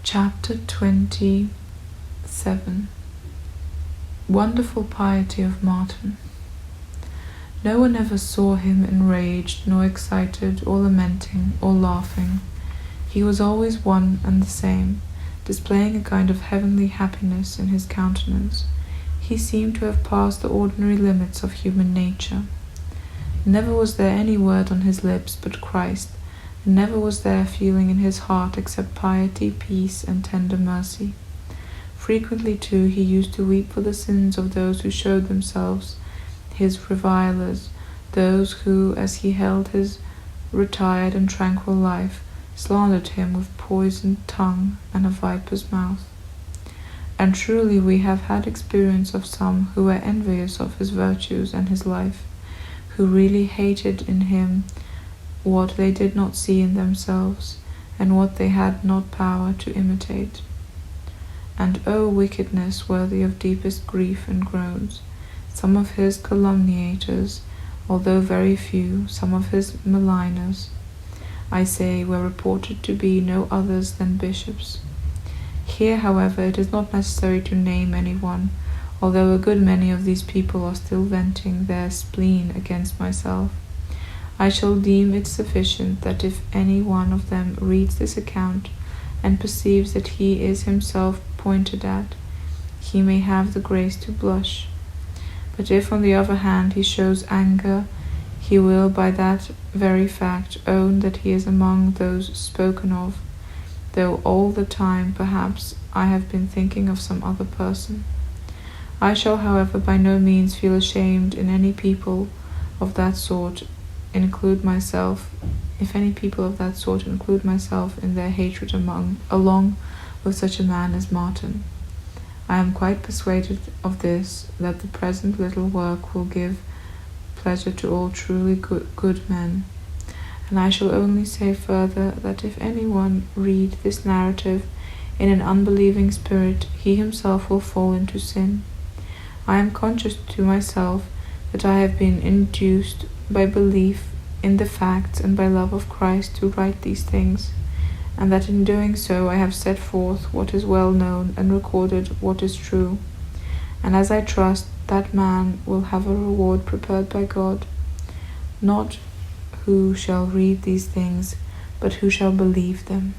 Chapter 27. Wonderful piety of Martin. No one ever saw him enraged, nor excited, or lamenting, or laughing. He was always one and the same, displaying a kind of heavenly happiness in his countenance. He seemed to have passed the ordinary limits of human nature. Never was there any word on his lips but Christ, and never was there a feeling in his heart except piety, peace, and tender mercy. Frequently, too, he used to weep for the sins of those who showed themselves his revilers, those who, as he held his retired and tranquil life, slandered him with poisoned tongue and a viper's mouth. And truly we have had experience of some who were envious of his virtues and his life, who really hated in him what they did not see in themselves, and what they had not power to imitate. And O wickedness worthy of deepest grief and groans! Some of his calumniators, although very few, some of his maligners, I say, were reported to be no others than bishops. Here, however, it is not necessary to name any one, although a good many of these people are still venting their spleen against myself. I shall deem it sufficient that if any one of them reads this account and perceives that he is himself pointed at, he may have the grace to blush. But if, on the other hand, he shows anger, he will by that very fact own that he is among those spoken of, though all the time, perhaps, I have been thinking of some other person. I shall, however, by no means feel ashamed in any people of that sort include myself in their hatred along with such a man as Martin. I am quite persuaded of this, that the present little work will give pleasure to all truly good men. And I shall only say further, that if any one read this narrative in an unbelieving spirit, he himself will fall into sin. I am conscious to myself that I have been induced by belief in the facts and by love of Christ to write these things, and that in doing so I have set forth what is well known and recorded what is true. And as I trust, that man will have a reward prepared by God, not who shall read these things, but who shall believe them.